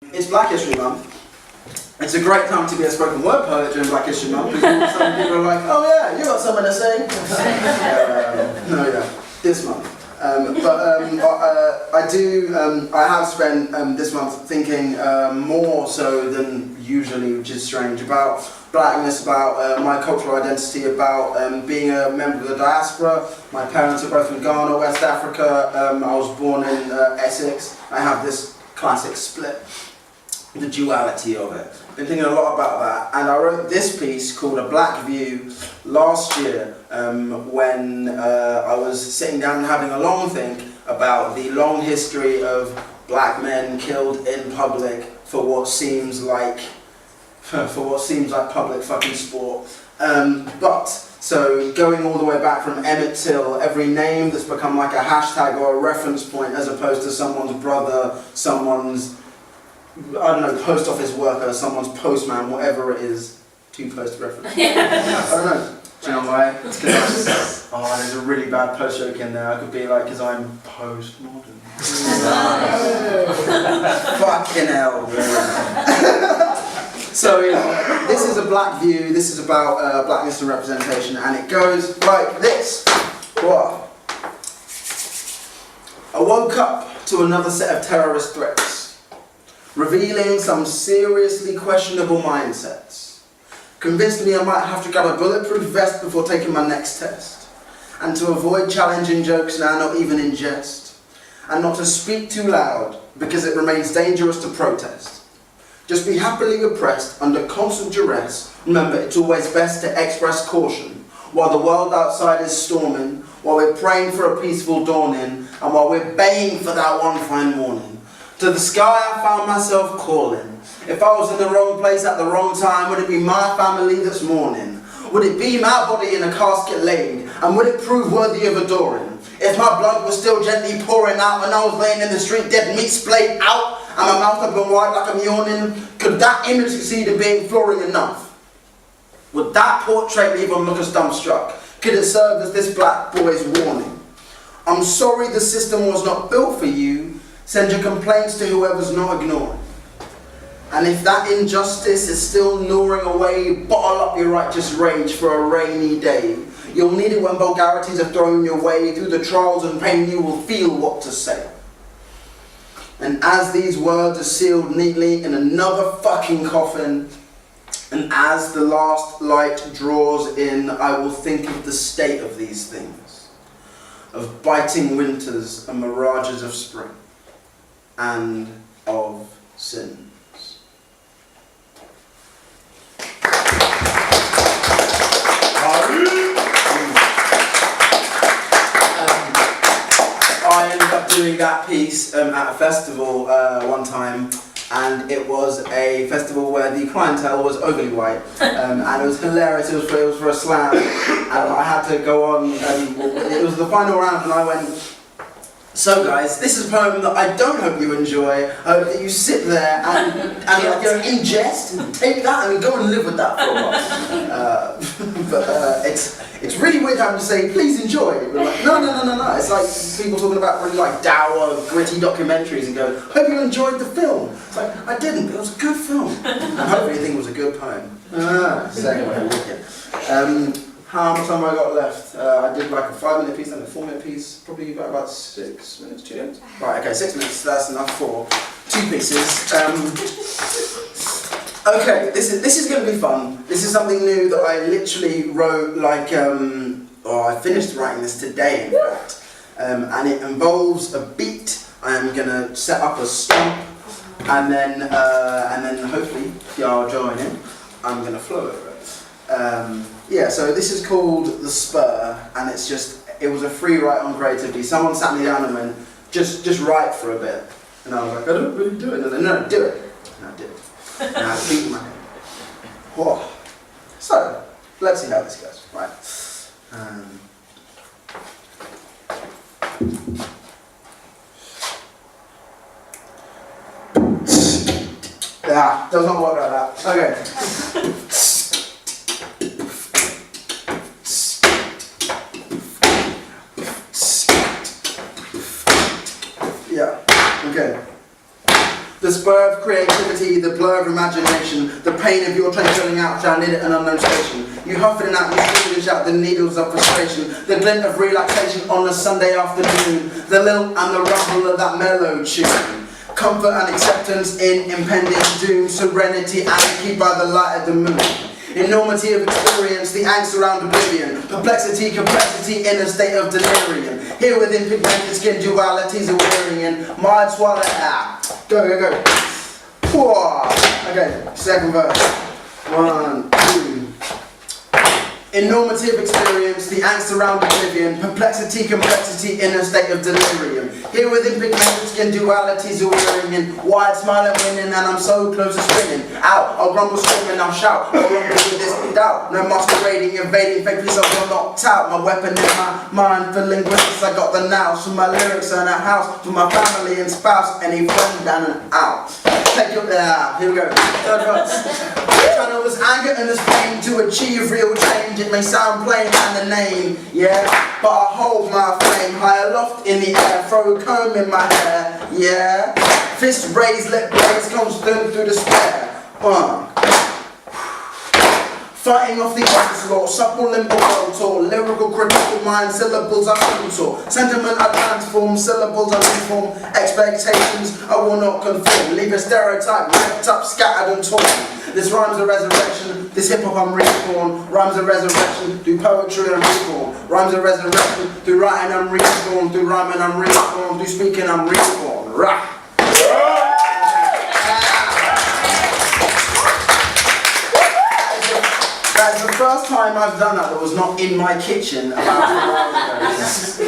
It's Black History Month. It's a great time to be a spoken word poet during Black History Month because some people are like, oh yeah, you got something to say. This month. I have spent this month thinking more so than usually, which is strange, about blackness, about my cultural identity, about being a member of the diaspora. My parents are both from Ghana, West Africa. I was born in Essex. I have this classic split, the duality of it. Been thinking a lot about that, and I wrote this piece called A Black View last year when I was sitting down and having a long think about the long history of black men killed in public for what seems like public fucking sport. So going all the way back from Emmett Till, every name that's become like a hashtag or a reference point as opposed to someone's brother, someone's, I don't know, post office worker, someone's postman, whatever it is, two post reference. I don't know. Do you know why? It's because there's a really bad post joke in there. I could be like, because I'm postmodern. Fucking hell. So, this is a black view, this is about blackness and representation, and it goes like this. Whoa. I woke up to another set of terrorist threats, revealing some seriously questionable mindsets. Convinced me I might have to grab a bulletproof vest before taking my next test, and to avoid challenging jokes now not even in jest, and not to speak too loud because it remains dangerous to protest. Just be happily repressed under constant duress. Remember, it's always best to express caution while the world outside is storming, while we're praying for a peaceful dawning, and while we're baying for that one fine morning. To the sky I found myself calling. If I was in the wrong place at the wrong time, would it be my family that's mourning? Would it be my body in a casket laid, and would it prove worthy of adoring? If my blood was still gently pouring out when I was laying in the street, dead meat splayed out, and my mouth had been wide like I'm yawning, could that image succeed in being flooring enough? Would that portrait leave onlookers dumbstruck? Could it serve as this black boy's warning? I'm sorry the system was not built for you. Send your complaints to whoever's not ignoring. And if that injustice is still gnawing away, bottle up your righteous rage for a rainy day. You'll need it when vulgarities are thrown your way. Through the trials and pain you will feel what to say. And as these words are sealed neatly in another fucking coffin, and as the last light draws in, I will think of the state of these things, of biting winters and mirages of spring, and of sins. I ended up doing that piece at a festival one time, and it was a festival where the clientele was overly white, and it was hilarious. It was for a slam, and I had to go on, it was the final round, and I went, so guys, this is a poem that I don't hope you enjoy. I hope that you sit there and ingest and take that and go and live with that for a while. It's really weird having to say, please enjoy. We're like, no. It's like people talking about really like dour, gritty documentaries and go, hope you enjoyed the film. It's like, I didn't, but it was a good film. And hopefully you think it was a good poem. Second way, wicked. How much time have I got left? I did like a 5-minute piece and a 4-minute piece, probably about 6 minutes, 2 minutes? Right, okay, 6 minutes, that's enough for 2 pieces. Okay, this is going to be fun. This is something new that I literally wrote like, I finished writing this today in fact. And it involves a beat. I am going to set up a stomp, and then hopefully, if y'all join in, I'm going to flow over it. So this is called The Spur, and it was a free write on Creativity. Someone sat me down and went, just write for a bit. And I was like, I don't really do it. And no, do it. And I did it. And I beat my head. Whoa. So, let's see how this goes. Right. Does not work like that. Okay. Yeah, okay. The spur of creativity, the blur of imagination, the pain of your train filling out, drowned in at an unknown station. You huffing and out, you screaming and shout, the needles of frustration, the glint of relaxation on a Sunday afternoon, the lilt and the rumble of that mellow tune. Comfort and acceptance in impending doom, serenity anarchy by the light of the moon. Enormity of experience, the angst around oblivion, perplexity, complexity in a state of delirium. Here within pigmented skin, dualities are wearing in. Mind swallow, go. Okay, second verse. 1, 2. Enormity of experience, the angst around oblivion, perplexity, complexity in a state of delirium. Here within pigmented skin, dualities are wearing in. Wide smile and winning, and I'm so close to spinning. Out, I'll grumble, screaming, I'll shout. I'll rumble with this doubt. No masquerading, invading, fake peace, I'll knocked out. My weapon in my mind for linguistics, I got the nows. For my lyrics and a house, for my family and spouse, any friend down and out. Take your, here we go. Third verse. Channel this anger and this pain to achieve real change. It may sound plain and a name, yeah, but I hold my flame high aloft in the air, throw a comb in my hair, yeah. Fist raised, lip blaze, constant through despair. Fighting off the onslaught, supple limbo tour, lyrical critical mind, syllables I contour, sentiment I transform, syllables I reform, expectations I will not conform, leave a stereotype ripped up, scattered and torn. This rhyme's a resurrection, this hip hop I'm reborn, rhymes a resurrection, through poetry I'm reborn, rhymes a resurrection, through writing I'm reborn, through rhyming I'm reborn, through speaking I'm reborn. Rah. That's the first time I've done that was not in my kitchen about 2 hours ago.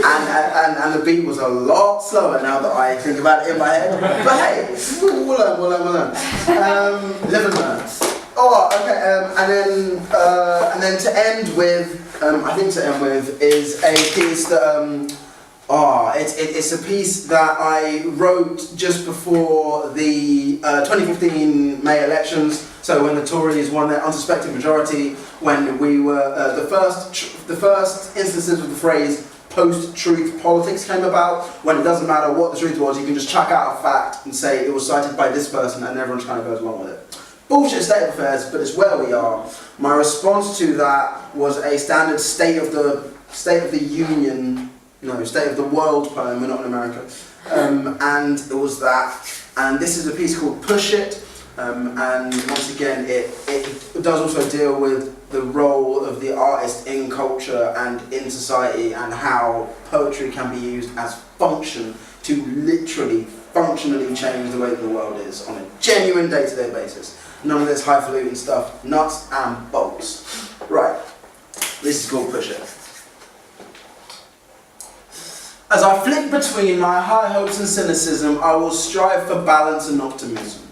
And the beat was a lot slower now that I think about it in my head. But hey, we'll learn. Live and learn. Oh, okay, and then to end with, is a piece that, it's a piece that I wrote just before the 2015 May elections. So when the Tories won their unsuspecting majority, when we were the first instances of the phrase post-truth politics came about, when it doesn't matter what the truth was, you can just chuck out a fact and say it was cited by this person, and everyone kind of goes along with it. Bullshit state of affairs, but it's where we are. My response to that was a standard State of the Union. No, State of the World poem, we're not in America. And it was that. And this is a piece called Push It. And once again, it does also deal with the role of the artist in culture and in society, and how poetry can be used as function to literally, functionally change the way that the world is on a genuine day-to-day basis. None of this highfalutin stuff, nuts and bolts. Right, this is called Push It. As I flick between my high hopes and cynicism, I will strive for balance and optimism.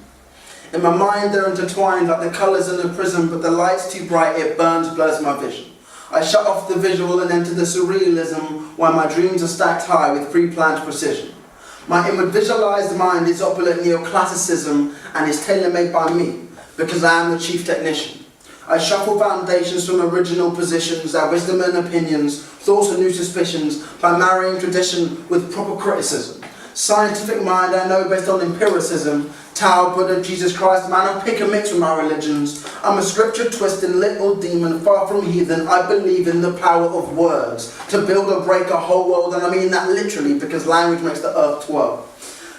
In my mind they're intertwined like the colours in a prism, but the light's too bright, it burns, blurs my vision. I shut off the visual and enter the surrealism, where my dreams are stacked high with pre-planned precision. My inward visualised mind is opulent neoclassicism and is tailor-made by me, because I am the chief technician. I shuffle foundations from original positions, our wisdom and opinions, thoughts and new suspicions, by marrying tradition with proper criticism. Scientific mind I know based on empiricism, Tao, Buddha, Jesus Christ, man, I pick a mix from my religions. I'm a scripture twisting little demon, far from heathen. I believe in the power of words, to build or break a whole world, and I mean that literally, because language makes the earth twirl.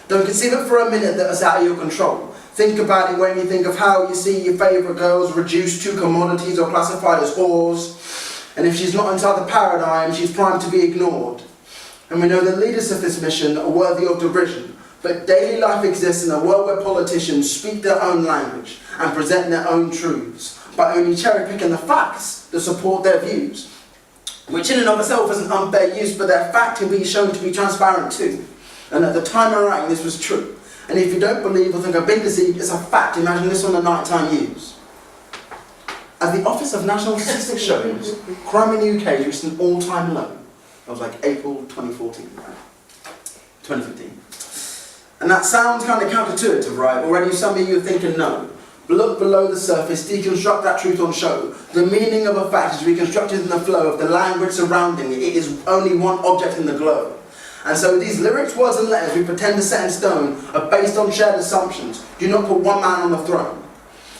Don't conceive it for a minute that it's out of your control. Think about it when you think of how you see your favourite girls reduced to commodities or classified as whores. And if she's not inside the paradigm, she's primed to be ignored. And we know the leaders of this mission are worthy of derision. But daily life exists in a world where politicians speak their own language and present their own truths, by only cherry-picking the facts that support their views, which in and of itself is an unfair use, but their fact can be shown to be transparent too. And at the time of writing, this was true. And if you don't believe or think I've been deceived, it's a fact. Imagine this on the nighttime news. As the Office of National Statistics shows, crime in the UK reached an all-time low. That was like April 2014, right? 2015. And that sounds kind of counterintuitive, right? Already some of you are thinking no. But look below the surface, deconstruct that truth on show. The meaning of a fact is reconstructed in the flow of the language surrounding it. It is only one object in the globe. And so these lyrics, words and letters we pretend to set in stone are based on shared assumptions. Do not put one man on the throne.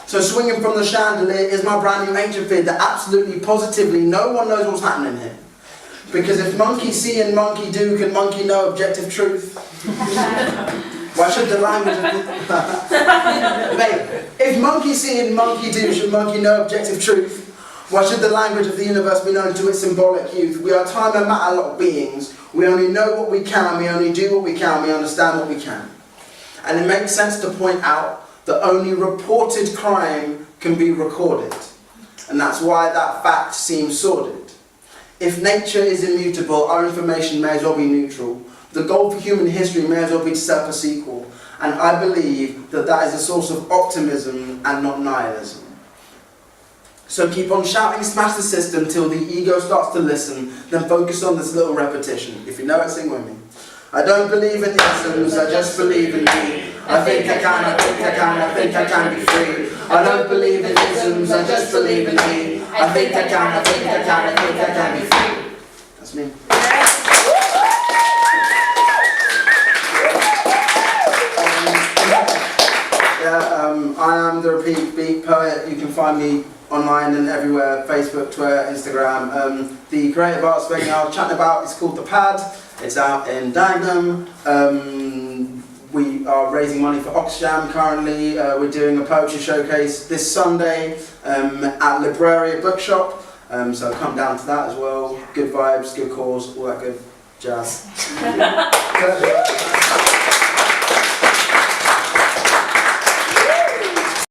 So swinging from the chandelier is my brand new ancient fear that absolutely, positively, no one knows what's happening here. Because if monkey see and monkey do, can monkey know objective truth? Why should the language of Mate, if monkey see and monkey do, should monkey know objective truth? Why should the language of the universe be known to its symbolic youth? We are time and matter-locked beings. We only know what we can, we only do what we can, we understand what we can. And it makes sense to point out that only reported crime can be recorded. And that's why that fact seems sordid. If nature is immutable, our information may as well be neutral. The goal for human history may as well be to set up a sequel. And I believe that that is a source of optimism and not nihilism. So keep on shouting, smash the system till the ego starts to listen, then focus on this little repetition. If you know it, sing with me. I don't believe in isms, I just believe in me. I think I can, I think I can, I think I can be free. I don't believe in isms, I just believe in me. I think I can, I think I can, I think I can be free. That's me. I am the Repeat Beat Poet. You can find me online and everywhere, Facebook, Twitter, Instagram. The creative arts thing I was chatting about is called The Pad. It's out in Dagenham. We are raising money for Oxjam currently. We're doing a poetry showcase this Sunday at Libraria Bookshop. So come down to that as well. Good vibes, good cause, all that good jazz.